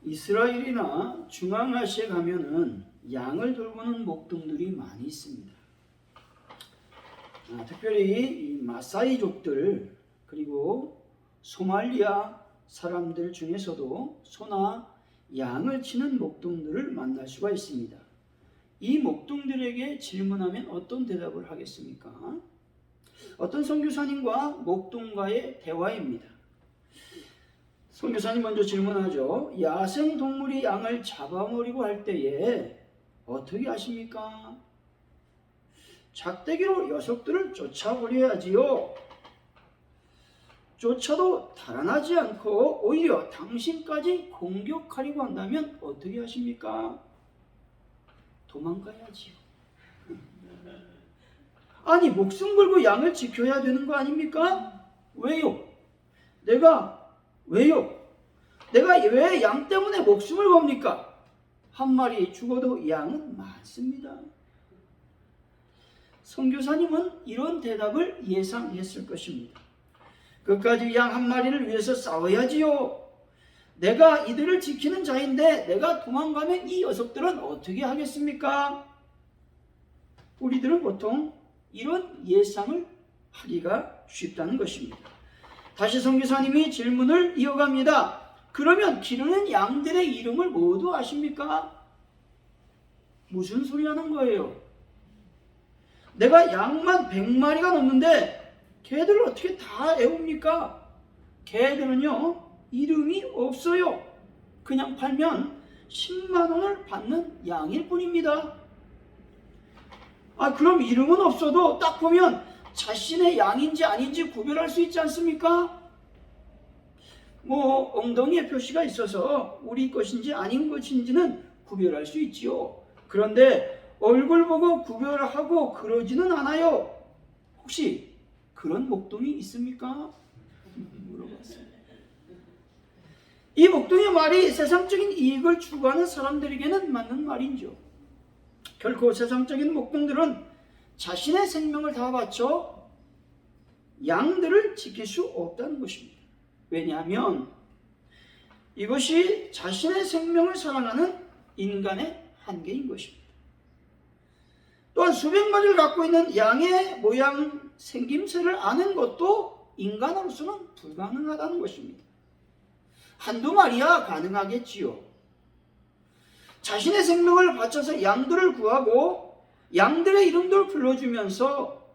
이스라엘이나 중앙아시아에 가면은 양을 돌보는 목동들이 많이 있습니다. 특별히 이 마사이족들 그리고 소말리아 사람들 중에서도 소나 양을 치는 목동들을 만날 수가 있습니다. 이 목동들에게 질문하면 어떤 대답을 하겠습니까? 어떤 선교사님과 목동과의 대화입니다. 선교사님 먼저 질문하죠. 야생 동물이 양을 잡아먹으려고 할 때에 어떻게 하십니까? 작대기로 녀석들을 쫓아버려야지요. 쫓아도 달아나지 않고 오히려 당신까지 공격하려고 한다면 어떻게 하십니까? 도망가야지요. 아니, 목숨 걸고 양을 지켜야 되는 거 아닙니까? 왜요? 왜요? 내가 왜 양 때문에 목숨을 겁니까? 한 마리 죽어도 양은 많습니다. 선교사님은 이런 대답을 예상했을 것입니다. 끝까지 양 한 마리를 위해서 싸워야지요. 내가 이들을 지키는 자인데 내가 도망가면 이 녀석들은 어떻게 하겠습니까? 우리들은 보통 이런 예상을 하기가 쉽다는 것입니다. 다시 선교사님이 질문을 이어갑니다. 그러면 기르는 양들의 이름을 모두 아십니까? 무슨 소리 하는 거예요? 내가 양만 100마리가 넘는데 개들을 어떻게 다 애웁니까? 개들은요 이름이 없어요. 그냥 팔면 10만 원을 받는 양일 뿐입니다. 그럼 이름은 없어도 딱 보면 자신의 양인지 아닌지 구별할 수 있지 않습니까? 엉덩이에 표시가 있어서 우리 것인지 아닌 것인지는 구별할 수 있지요. 그런데 얼굴 보고 구별하고 그러지는 않아요. 혹시 그런 목동이 있습니까? 물어봤습니다. 이 목동의 말이 세상적인 이익을 추구하는 사람들에게는 맞는 말이죠. 결코 세상적인 목동들은 자신의 생명을 다 바쳐 양들을 지킬 수 없다는 것입니다. 왜냐하면 이것이 자신의 생명을 사랑하는 인간의 한계인 것입니다. 또한 수백 마리를 갖고 있는 양의 모양 생김새를 아는 것도 인간으로서는 불가능하다는 것입니다. 한두 마리야 가능하겠지요. 자신의 생명을 바쳐서 양들을 구하고 양들의 이름들을 불러주면서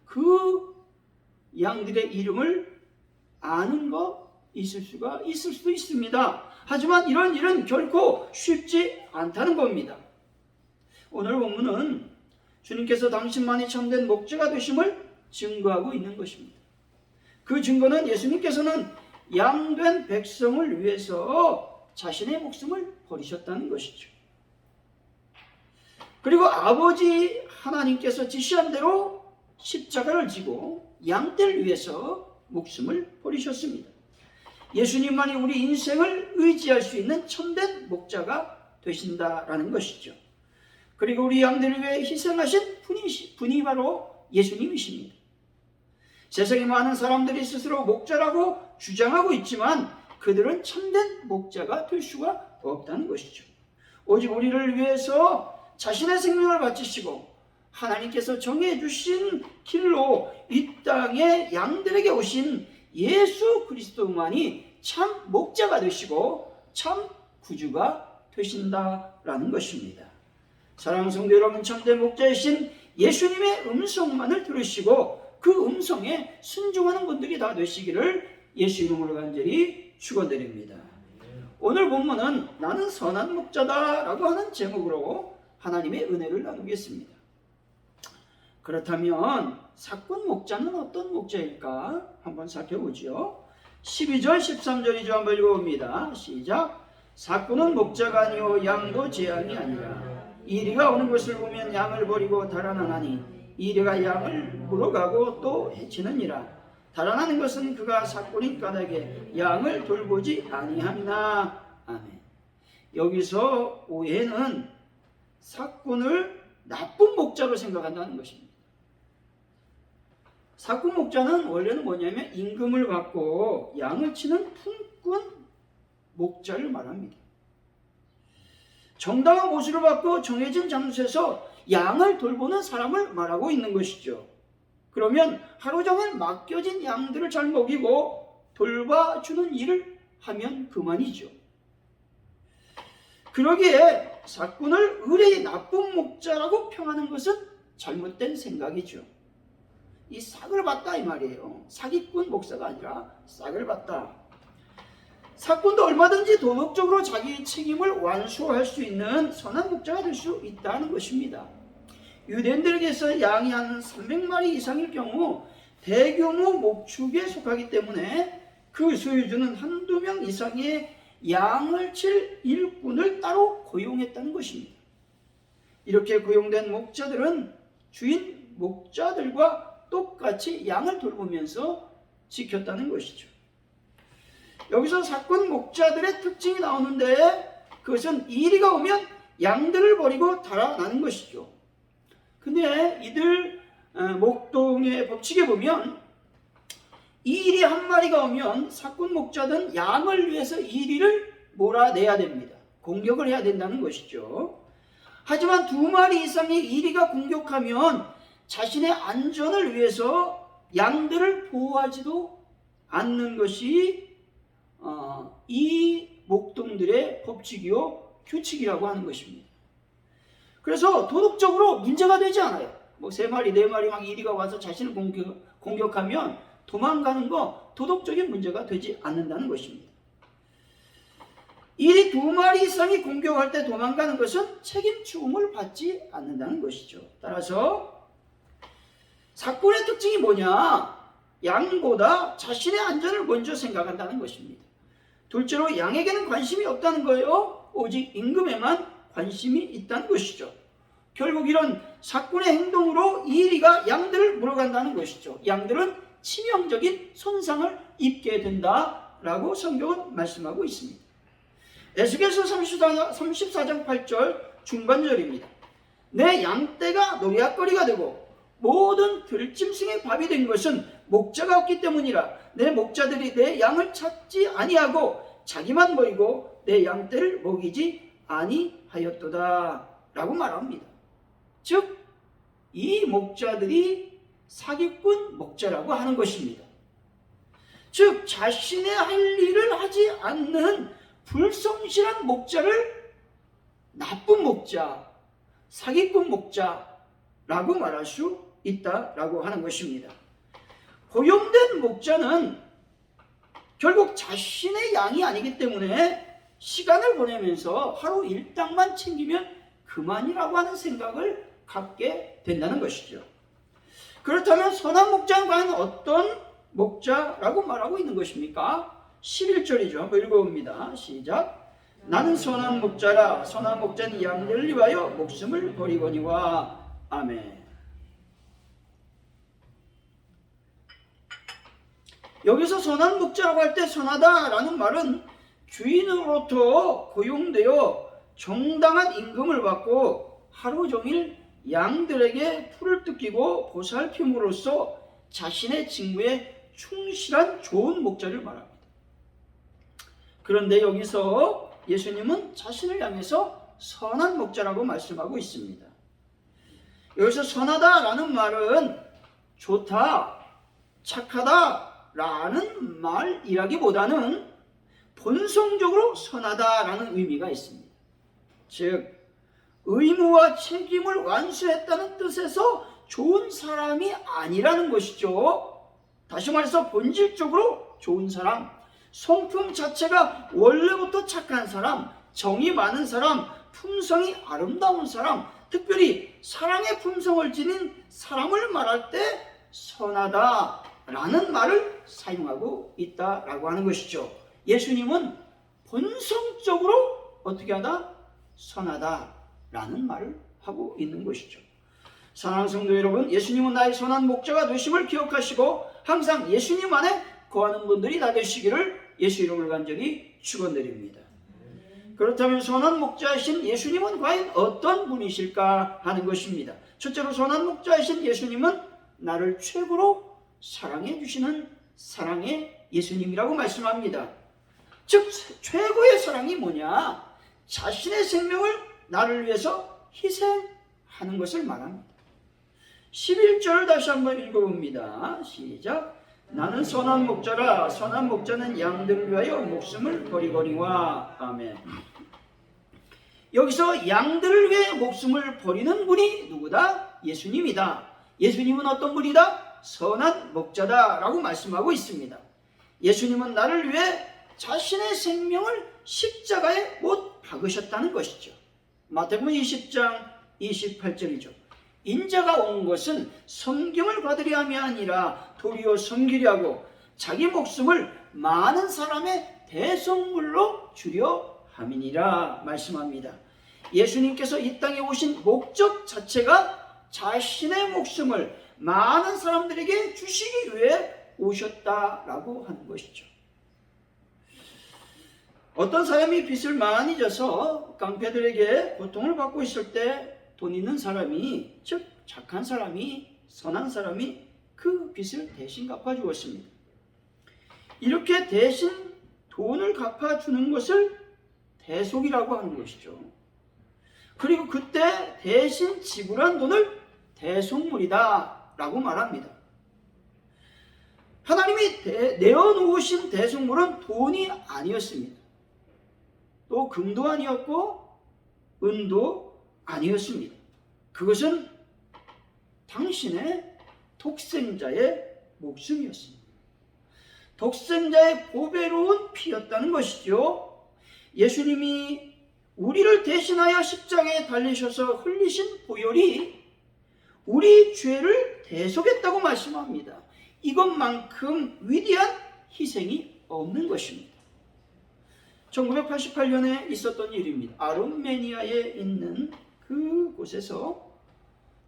그 양들의 이름을 아는 거 있을 수도 있습니다. 하지만 이런 일은 결코 쉽지 않다는 겁니다. 오늘 본문은 주님께서 당신만이 참된 목자가 되심을 증거하고 있는 것입니다. 그 증거는 예수님께서는 양된 백성을 위해서 자신의 목숨을 버리셨다는 것이죠. 그리고 아버지 하나님께서 지시한 대로 십자가를 지고 양떼를 위해서 목숨을 버리셨습니다. 예수님만이 우리 인생을 의지할 수 있는 참된 목자가 되신다라는 것이죠. 그리고 우리 양들을 위해 희생하신 분이 바로 예수님이십니다. 세상에 많은 사람들이 스스로 목자라고 주장하고 있지만 그들은 참된 목자가 될 수가 없다는 것이죠. 오직 우리를 위해서 자신의 생명을 바치시고 하나님께서 정해주신 길로 이 땅에 양들에게 오신 예수 그리스도만이 참 목자가 되시고 참 구주가 되신다라는 것입니다. 사랑하는 성도 여러분, 참된 목자이신 예수님의 음성만을 들으시고 그 음성에 순종하는 분들이 다 되시기를 예수 이름으로 간절히 축원드립니다. 오늘 본문은 나는 선한 목자다 라고 하는 제목으로 하나님의 은혜를 나누겠습니다. 그렇다면 사꾼 목자는 어떤 목자일까? 한번 살펴보죠. 12절 13절이죠. 한번 읽어봅니다. 시작. 사꾼은 목자가 아니요 양도 재앙이 아니라 이리가 오는 것을 보면 양을 버리고 달아나나니 이리가 양을 물어가고 또 해치느니라. 달아나는 것은 그가 사꾼인 까닭에 양을 돌보지 아니함이나. 아멘. 여기서 오해는 사꾼을 나쁜 목자로 생각한다는 것입니다. 사꾼 목자는 원래는 뭐냐면 임금을 받고 양을 치는 품꾼 목자를 말합니다. 정당한 보수를 받고 정해진 장소에서 양을 돌보는 사람을 말하고 있는 것이죠. 그러면 하루 종일 맡겨진 양들을 잘 먹이고 돌봐주는 일을 하면 그만이죠. 그러기에 사꾼을 의뢰의 나쁜 목자라고 평하는 것은 잘못된 생각이죠. 이 싹을 봤다 이 말이에요. 사기꾼 목사가 아니라 싹을 봤다. 사꾼도 얼마든지 도덕적으로 자기 책임을 완수할 수 있는 선한 목자가 될 수 있다는 것입니다. 유대인들에게서 양이 한 300마리 이상일 경우 대규모 목축에 속하기 때문에 그 소유주는 한두 명 이상의 양을 칠 일꾼을 따로 고용했다는 것입니다. 이렇게 고용된 목자들은 주인 목자들과 똑같이 양을 돌보면서 지켰다는 것이죠. 여기서 사꾼 목자들의 특징이 나오는데 그것은 이리가 오면 양들을 버리고 달아나는 것이죠. 근데 이들 목동의 법칙에 보면 이리 한 마리가 오면 사꾼 목자들은 양을 위해서 이리를 몰아내야 됩니다. 공격을 해야 된다는 것이죠. 하지만 2마리 이상의 이리가 공격하면 자신의 안전을 위해서 양들을 보호하지도 않는 것이 이 목동들의 법칙이요 규칙이라고 하는 것입니다. 그래서 도덕적으로 문제가 되지 않아요. 3마리, 4마리 막 이리가 와서 자신을 공격하면 도망가는 거 도덕적인 문제가 되지 않는다는 것입니다. 이리 2마리 이상이 공격할 때 도망가는 것은 책임 추궁을 받지 않는다는 것이죠. 따라서 사꾼의 특징이 뭐냐? 양보다 자신의 안전을 먼저 생각한다는 것입니다. 둘째로 양에게는 관심이 없다는 거예요. 오직 임금에만 관심이 있다는 것이죠. 결국 이런 사꾼의 행동으로 이리가 양들을 물어간다는 것이죠. 양들은 치명적인 손상을 입게 된다라고 성경은 말씀하고 있습니다. 에스겔서 34장 8절 중반절입니다. 내 양떼가 노략거리가 되고 모든 들짐승의 밥이 된 것은 목자가 없기 때문이라. 내 목자들이 내 양을 찾지 아니하고 자기만 모이고 내 양떼를 먹이지 아니하였도다 라고 말합니다. 즉 이 목자들이 사기꾼 목자라고 하는 것입니다. 즉 자신의 할 일을 하지 않는 불성실한 목자를 나쁜 목자, 사기꾼 목자라고 말할 수 있다라고 하는 것입니다. 고용된 목자는 결국 자신의 양이 아니기 때문에 시간을 보내면서 하루 일당만 챙기면 그만이라고 하는 생각을 갖게 된다는 것이죠. 그렇다면 선한 목자는 과연 어떤 목자라고 말하고 있는 것입니까? 11절이죠. 한번 읽어봅니다. 시작. 나는 선한 목자라. 선한 목자는 양들을 위하여 목숨을 버리거니와. 아멘. 여기서 선한 목자라고 할 때 선하다라는 말은 주인으로부터 고용되어 정당한 임금을 받고 하루 종일 양들에게 풀을 뜯기고 보살핌으로써 자신의 직무에 충실한 좋은 목자를 말합니다. 그런데 여기서 예수님은 자신을 향해서 선한 목자라고 말씀하고 있습니다. 여기서 선하다라는 말은 좋다, 착하다라는 말이라기보다는 본성적으로 선하다라는 의미가 있습니다. 즉 의무와 책임을 완수했다는 뜻에서 좋은 사람이 아니라는 것이죠. 다시 말해서 본질적으로 좋은 사람, 성품 자체가 원래부터 착한 사람, 정이 많은 사람, 품성이 아름다운 사람, 특별히 사랑의 품성을 지닌 사람을 말할 때 선하다라는 말을 사용하고 있다라고 하는 것이죠. 예수님은 본성적으로 어떻게 하다? 선하다라는 말을 하고 있는 것이죠. 사랑하는 성도 여러분, 예수님은 나의 선한 목자가 되심을 기억하시고 항상 예수님 안에 거하는 분들이 다 되시기를 예수 이름으로 간절히 축원드립니다. 그렇다면 선한 목자이신 예수님은 과연 어떤 분이실까 하는 것입니다. 첫째로 선한 목자이신 예수님은 나를 최고로 사랑해 주시는 사랑의 예수님이라고 말씀합니다. 즉 최고의 사랑이 뭐냐? 자신의 생명을 나를 위해서 희생하는 것을 말합니다. 11절 다시 한번 읽어봅니다. 시작. 나는 선한 목자라. 선한 목자는 양들을 위하여 목숨을 버리거니와. 아멘. 여기서 양들을 위해 목숨을 버리는 분이 누구다? 예수님이다. 예수님은 어떤 분이다? 선한 목자다 라고 말씀하고 있습니다. 예수님은 나를 위해 자신의 생명을 십자가에 못 박으셨다는 것이죠. 마태복음 20장 28절이죠. 인자가 온 것은 성경을 받으려 함이 아니라 도리어 섬기려 하고 자기 목숨을 많은 사람의 대속물로 주려 함이니라 말씀합니다. 예수님께서 이 땅에 오신 목적 자체가 자신의 목숨을 많은 사람들에게 주시기 위해 오셨다라고 하는 것이죠. 어떤 사람이 빚을 많이 져서 깡패들에게 고통을 받고 있을 때 돈 있는 사람이, 즉 착한 사람이, 선한 사람이 그 빚을 대신 갚아주었습니다. 이렇게 대신 돈을 갚아주는 것을 대속이라고 하는 것이죠. 그리고 그때 대신 지불한 돈을 대속물이다 라고 말합니다. 하나님이 내어놓으신 대속물은 돈이 아니었습니다. 또 금도 아니었고 은도 아니었습니다. 그것은 당신의 독생자의 목숨이었습니다. 독생자의 보배로운 피였다는 것이죠. 예수님이 우리를 대신하여 십자가에 달리셔서 흘리신 보혈이 우리 죄를 대속했다고 말씀합니다. 이것만큼 위대한 희생이 없는 것입니다. 1988년에 있었던 일입니다. 아르메니아에 있는 그곳에서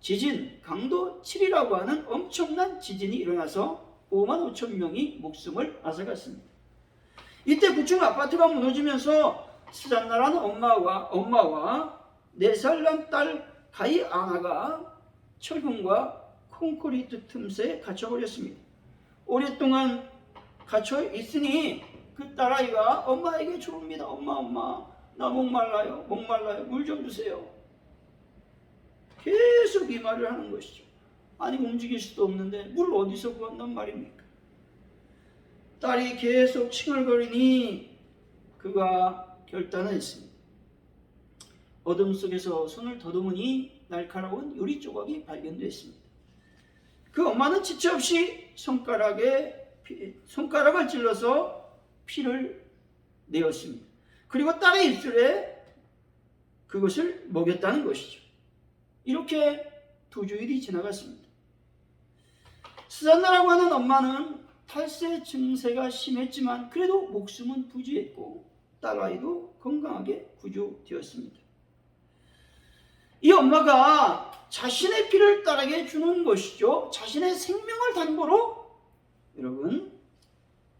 지진, 강도 7이라고 하는 엄청난 지진이 일어나서 5만 5천 명이 목숨을 앗아갔습니다. 이때 구층 아파트가 무너지면서 스잔나라는 엄마와 4살 난 딸 가이 아나가 철근과 콘크리트 틈새에 갇혀버렸습니다. 오랫동안 갇혀 있으니 그 딸아이가 엄마에게 조릅니다. 엄마, 나 목말라요. 물 좀 주세요. 계속 이 말을 하는 것이죠. 아니 움직일 수도 없는데 물 어디서 구한단 말입니까? 딸이 계속 칭얼거리니 그가 결단을 했습니다. 어둠 속에서 손을 더듬으니 날카로운 유리 조각이 발견됐습니다. 그 엄마는 지체 없이 손가락을 찔러서 피를 내었습니다. 그리고 딸의 입술에 그것을 먹였다는 것이죠. 이렇게 2주일이 지나갔습니다. 스잔나라고 하는 엄마는 탈세 증세가 심했지만 그래도 목숨은 부지했고 딸아이도 건강하게 구조되었습니다. 이 엄마가 자신의 피를 딸에게 주는 것이죠. 자신의 생명을 담보로 여러분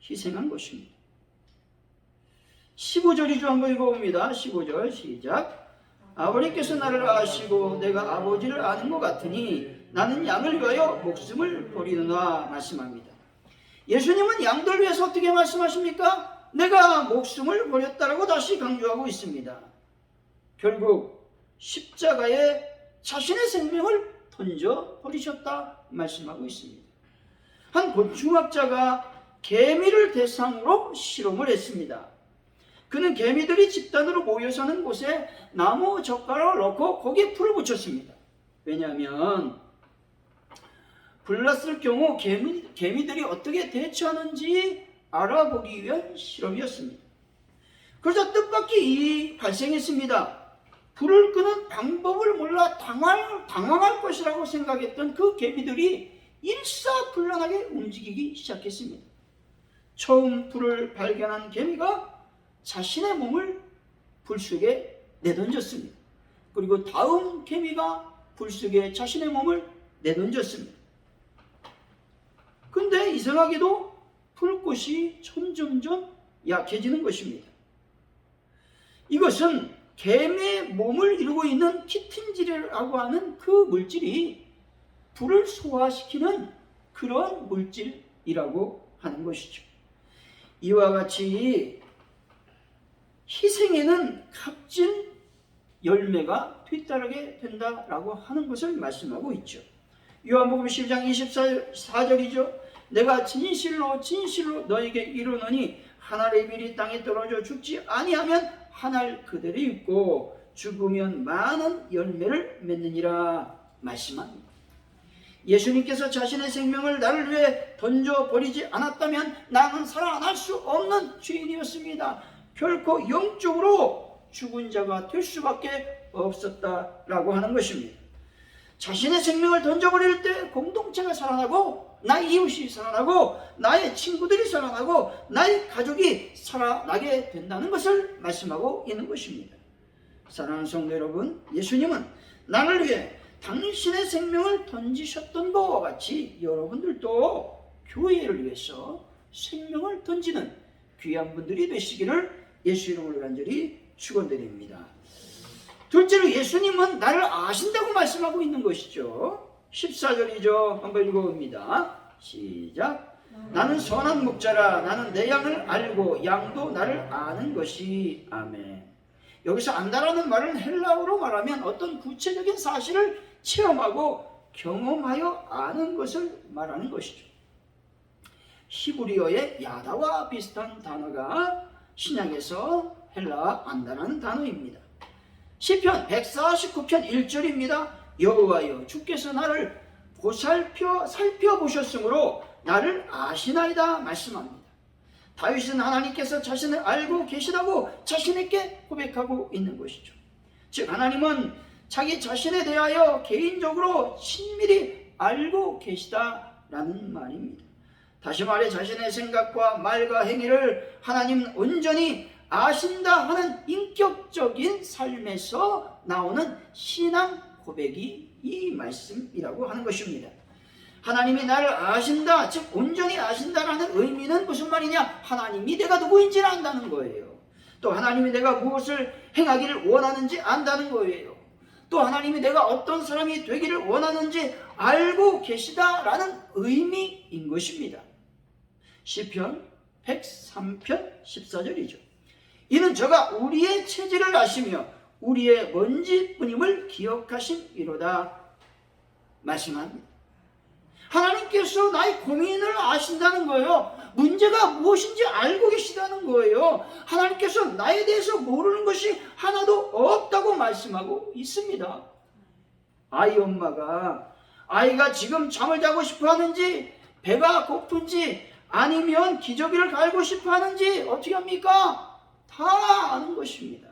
희생한 것입니다. 15절이죠. 한번 읽어봅니다. 15절 시작. 아버지께서 나를 아시고 내가 아버지를 아는 것 같으니 나는 양을 위하여 목숨을 버리노라 말씀합니다. 예수님은 양들 위해서 어떻게 말씀하십니까? 내가 목숨을 버렸다라고 다시 강조하고 있습니다. 결국 십자가에 자신의 생명을 던져 버리셨다 말씀하고 있습니다. 한 곤충학자가 개미를 대상으로 실험을 했습니다. 그는 개미들이 집단으로 모여 사는 곳에 나무 젓가락을 넣고 거기에 불을 붙였습니다. 왜냐하면 불났을 경우 개미들이 어떻게 대처하는지 알아보기 위한 실험이었습니다. 그래서 뜻밖의 발생했습니다. 불을 끄는 방법을 몰라 당황할 것이라고 생각했던 그 개미들이 일사불란하게 움직이기 시작했습니다. 처음 불을 발견한 개미가 자신의 몸을 불 속에 내던졌습니다. 그리고 다음 개미가 불 속에 자신의 몸을 내던졌습니다. 근데 이상하게도 불꽃이 점점점 약해지는 것입니다. 이것은 개미의 몸을 이루고 있는 키틴질이라고 하는 그 물질이 불을 소화시키는 그런 물질이라고 하는 것이죠. 이와 같이 희생에는 값진 열매가 뒤따르게 된다라고 하는 것을 말씀하고 있죠. 요한복음 12장 24절이죠. 내가 진실로 진실로 너에게 이르노니 한 알의 밀이 땅에 떨어져 죽지 아니하면 한 알 그대로 있고 죽으면 많은 열매를 맺느니라 말씀합니다. 예수님께서 자신의 생명을 나를 위해 던져버리지 않았다면 나는 살아날 수 없는 죄인이었습니다. 결코 영적으로 죽은 자가 될 수밖에 없었다라고 하는 것입니다. 자신의 생명을 던져버릴 때 공동체가 살아나고 나의 이웃이 살아나고 나의 친구들이 살아나고 나의 가족이 살아나게 된다는 것을 말씀하고 있는 것입니다. 사랑하는 성도 여러분, 예수님은 나를 위해 당신의 생명을 던지셨던 것과 같이 여러분들도 교회를 위해서 생명을 던지는 귀한 분들이 되시기를 예수 이름으로 간절히 축원드립니다. 둘째로 예수님은 나를 아신다고 말씀하고 있는 것이죠. 14절이죠. 한번 읽어봅니다. 시작. 나는 선한 목자라. 나는 내 양을 알고 양도 나를 아는 것이. 아멘. 여기서 안다라는 말은 헬라어로 말하면 어떤 구체적인 사실을 체험하고 경험하여 아는 것을 말하는 것이죠. 히브리어의 야다와 비슷한 단어가 신약에서 헬라어 안다라는 단어입니다. 시편 149편 1절입니다. 여호와여 주께서 나를 살펴보셨으므로 나를 아시나이다 말씀합니다. 다윗은 하나님께서 자신을 알고 계시다고 자신에게 고백하고 있는 것이죠. 즉 하나님은 자기 자신에 대하여 개인적으로 친밀히 알고 계시다라는 말입니다. 다시 말해 자신의 생각과 말과 행위를 하나님은 온전히 아신다 하는 인격적인 삶에서 나오는 신앙 고백이 이 말씀이라고 하는 것입니다. 하나님이 나를 아신다, 즉 온전히 아신다라는 의미는 무슨 말이냐? 하나님이 내가 누구인지를 안다는 거예요. 또 하나님이 내가 무엇을 행하기를 원하는지 안다는 거예요. 또 하나님이 내가 어떤 사람이 되기를 원하는지 알고 계시다라는 의미인 것입니다. 시편 103편 14절이죠. 이는 저가 우리의 체질을 아시며 우리의 먼지뿐임을 기억하심이로다 말씀합니다. 하나님께서 나의 고민을 아신다는 거예요. 문제가 무엇인지 알고 계시다는 거예요. 하나님께서 나에 대해서 모르는 것이 하나도 없다고 말씀하고 있습니다. 아이 엄마가 아이가 지금 잠을 자고 싶어 하는지, 배가 고픈지, 아니면 기저귀를 갈고 싶어 하는지 어떻게 합니까? 다 아는 것입니다.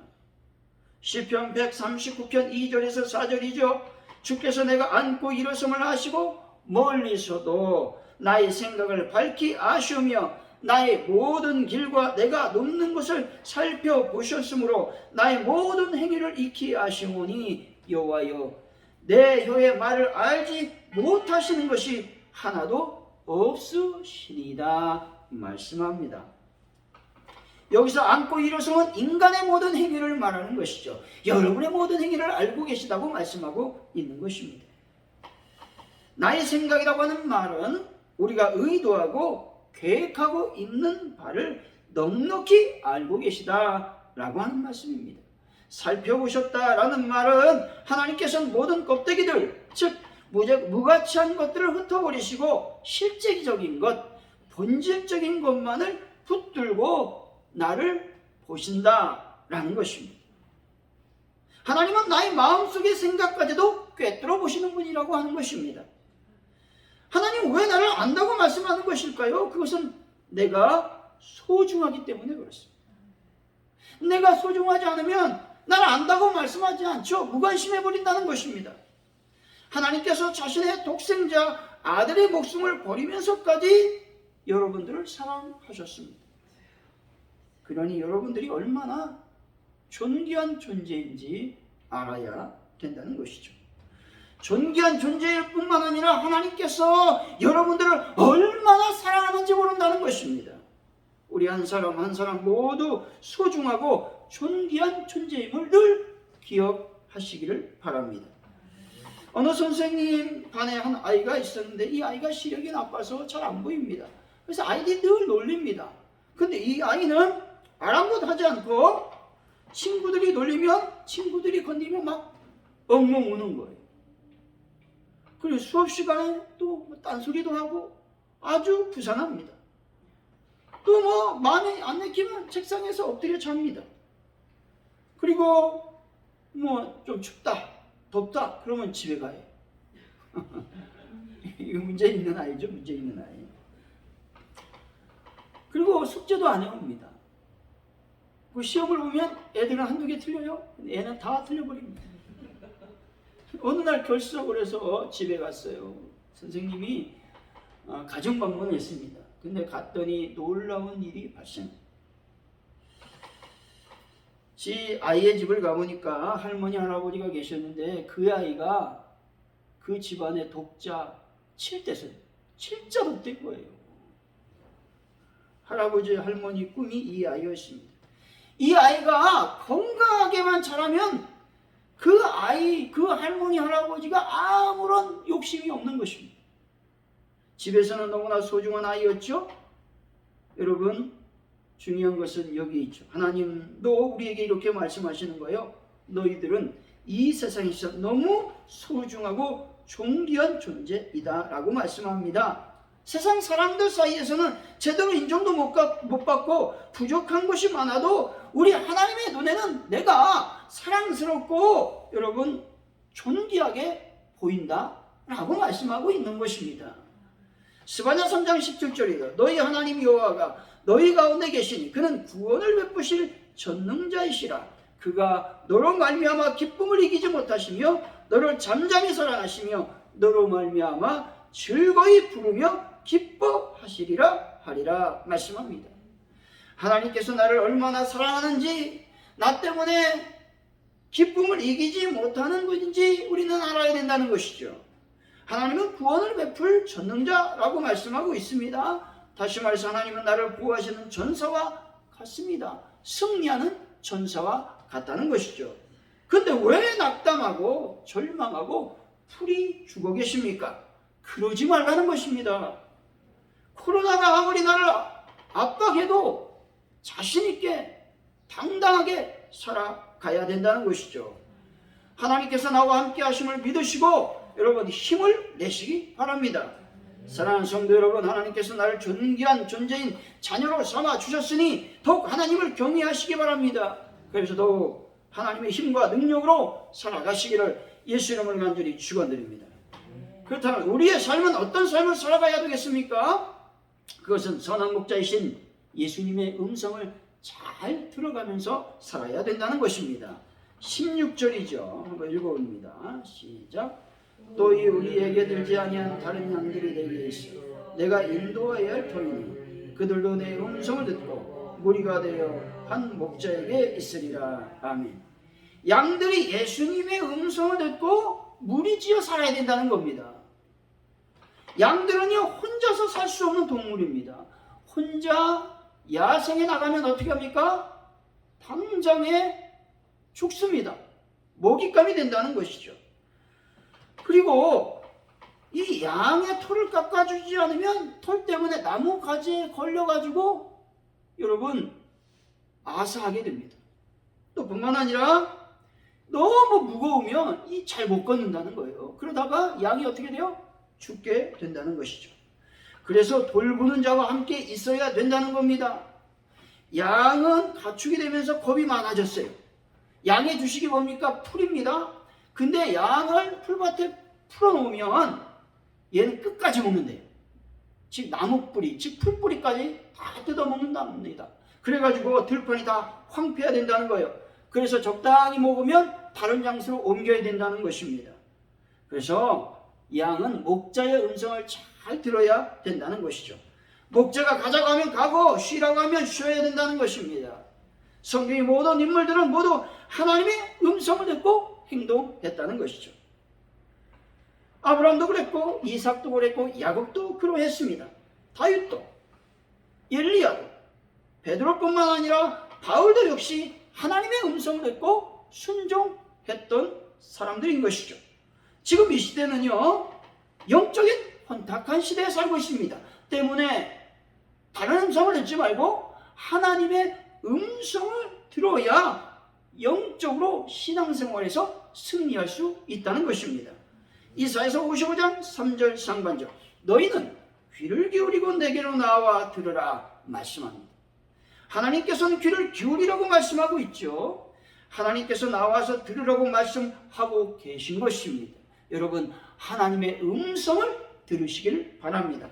시편 139편 2절에서 4절이죠. 주께서 내가 앉고 일어섬을 아시고 멀리서도 나의 생각을 밝히 아시오며 나의 모든 길과 내가 눕는 곳을 살펴보셨으므로 나의 모든 행위를 익히 아시오니 여호와여 내 혀의 말을 알지 못하시는 것이 하나도 없으시니이다 말씀합니다. 여기서 앉고 일어서는 인간의 모든 행위를 말하는 것이죠. 여러분의 모든 행위를 알고 계시다고 말씀하고 있는 것입니다. 나의 생각이라고 하는 말은 우리가 의도하고 계획하고 있는 바를 넉넉히 알고 계시다라고 하는 말씀입니다. 살펴보셨다라는 말은 하나님께서는 모든 껍데기들, 즉 무가치한 것들을 흩어버리시고 실제적인 것, 본질적인 것만을 붙들고 나를 보신다라는 것입니다. 하나님은 나의 마음속의 생각까지도 꿰뚫어 보시는 분이라고 하는 것입니다. 하나님 왜 나를 안다고 말씀하는 것일까요? 그것은 내가 소중하기 때문에 그렇습니다. 내가 소중하지 않으면 나를 안다고 말씀하지 않죠. 무관심해버린다는 것입니다. 하나님께서 자신의 독생자 아들의 목숨을 버리면서까지 여러분들을 사랑하셨습니다. 그러니 여러분들이 얼마나 존귀한 존재인지 알아야 된다는 것이죠. 존귀한 존재일 뿐만 아니라 하나님께서 여러분들을 얼마나 사랑하는지 모른다는 것입니다. 우리 한 사람 한 사람 모두 소중하고 존귀한 존재임을 늘 기억하시기를 바랍니다. 어느 선생님 반에 한 아이가 있었는데 이 아이가 시력이 나빠서 잘 안 보입니다. 그래서 아이들이 늘 놀립니다. 근데 이 아이는 아랑곳하지 않고 친구들이 놀리면, 친구들이 건드리면 막 엉엉 우는 거예요. 그리고 수업 시간에 또 딴소리도 하고 아주 부산합니다. 또 뭐 마음에 안 내키면 책상에서 엎드려 잡니다. 그리고 뭐 좀 춥다, 덥다 그러면 집에 가요. 이거 문제 있는 아이죠, 문제 있는 아이. 그리고 숙제도 안 해옵니다. 그 시험을 보면 애들은 한두 개 틀려요. 애는 다 틀려버립니다. 어느 날 결석을 해서 집에 갔어요. 선생님이 가정 방문을 했습니다. 근데 갔더니 놀라운 일이 발생. 지 아이의 집을 가보니까 할머니 할아버지가 계셨는데 그 아이가 그 집안의 독자 7대서 7자 독대인 거예요. 할아버지 할머니 꿈이 이 아이였습니다. 이 아이가 건강하게만 자라면 그 아이, 그 할머니 할아버지가 아무런 욕심이 없는 것입니다. 집에서는 너무나 소중한 아이였죠. 여러분, 중요한 것은 여기 있죠. 하나님도 우리에게 이렇게 말씀하시는 거예요. 너희들은 이 세상에서 너무 소중하고 존귀한 존재이다 라고 말씀합니다. 세상 사람들 사이에서는 제대로 인정도 못 받고 부족한 것이 많아도 우리 하나님의 눈에는 내가 사랑스럽고 여러분 존귀하게 보인다 라고 말씀하고 있는 것입니다. 스바냐 3장 17절이다. 너희 하나님 여호와가 너희 가운데 계시니 그는 구원을 베푸실 전능자이시라. 그가 너로 말미암아 기쁨을 이기지 못하시며 너를 잠잠히 사랑하시며 너로 말미암아 즐거이 부르며 기뻐하시리라 하리라 말씀합니다. 하나님께서 나를 얼마나 사랑하는지, 나 때문에 기쁨을 이기지 못하는 분인지 우리는 알아야 된다는 것이죠. 하나님은 구원을 베풀 전능자라고 말씀하고 있습니다. 다시 말해서 하나님은 나를 구하시는 전사와 같습니다. 승리하는 전사와 같다는 것이죠. 그런데 왜 낙담하고 절망하고 풀이 죽어 계십니까? 그러지 말라는 것입니다. 코로나가 아무리 나를 압박해도 자신있게 당당하게 살아가야 된다는 것이죠. 하나님께서 나와 함께 하심을 믿으시고 여러분 힘을 내시기 바랍니다. 사랑하는 성도 여러분, 하나님께서 나를 존귀한 존재인 자녀로 삼아 주셨으니 더욱 하나님을 경외하시기 바랍니다. 그래서 더욱 하나님의 힘과 능력으로 살아가시기를 예수 이름을 간절히 축원드립니다. 그렇다면 우리의 삶은 어떤 삶을 살아가야 되겠습니까? 그것은 선한 목자이신 예수님의 음성을 잘 들어가면서 살아야 된다는 것입니다. 16절이죠. 한번 읽어봅니다. 시작. 또이 우리에게 들지 아니한 다른 양들이 내게 있어 내가 인도하여야 할 터이니 그들도 내 음성을 듣고 무리가 되어 한 목자에게 있으리라. 아멘. 양들이 예수님의 음성을 듣고 무리지어 살아야 된다는 겁니다. 양들은요 혼자서 살 수 없는 동물입니다. 혼자 야생에 나가면 어떻게 합니까? 당장에 죽습니다. 먹잇감이 된다는 것이죠. 그리고 이 양의 털을 깎아주지 않으면 털 때문에 나무 가지에 걸려가지고 여러분 아사하게 됩니다. 또 뿐만 아니라 너무 무거우면 이 잘 못 걷는다는 거예요. 그러다가 양이 어떻게 돼요? 죽게 된다는 것이죠. 그래서 돌보는 자와 함께 있어야 된다는 겁니다. 양은 가축이 되면서 겁이 많아졌어요. 양의 주식이 뭡니까? 풀입니다. 근데 양을 풀밭에 풀어놓으면 얘는 끝까지 먹는데요. 즉 나무뿌리, 즉 풀뿌리까지 다 뜯어먹는답니다. 그래가지고 들판이 다 황폐해야 된다는 거예요. 그래서 적당히 먹으면 다른 장소로 옮겨야 된다는 것입니다. 그래서 양은 목자의 음성을 잘 들어야 된다는 것이죠. 목자가 가자고 하면 가고 쉬라고 하면 쉬어야 된다는 것입니다. 성경의 모든 인물들은 모두 하나님의 음성을 듣고 행동했다는 것이죠. 아브라함도 그랬고 이삭도 그랬고 야곱도 그러했습니다. 다윗도 엘리야도 베드로뿐만 아니라 바울도 역시 하나님의 음성을 듣고 순종했던 사람들인 것이죠. 지금 이 시대는요 영적인 혼탁한 시대에 살고 있습니다. 때문에 다른 음성을 듣지 말고 하나님의 음성을 들어야 영적으로 신앙생활에서 승리할 수 있다는 것입니다. 이사야서 55장 3절 상반절, 너희는 귀를 기울이고 내게로 나와 들으라 말씀합니다. 하나님께서는 귀를 기울이라고 말씀하고 있죠. 하나님께서 나와서 들으라고 말씀하고 계신 것입니다. 여러분, 하나님의 음성을 들으시길 바랍니다.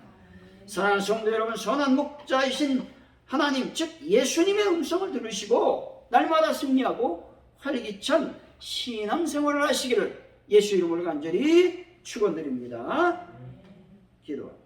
사랑하는 성도 여러분, 선한 목자이신 하나님, 즉 예수님의 음성을 들으시고 날마다 승리하고 활기찬 신앙생활을 하시기를 예수 이름으로 간절히 축원드립니다. 기도합니다.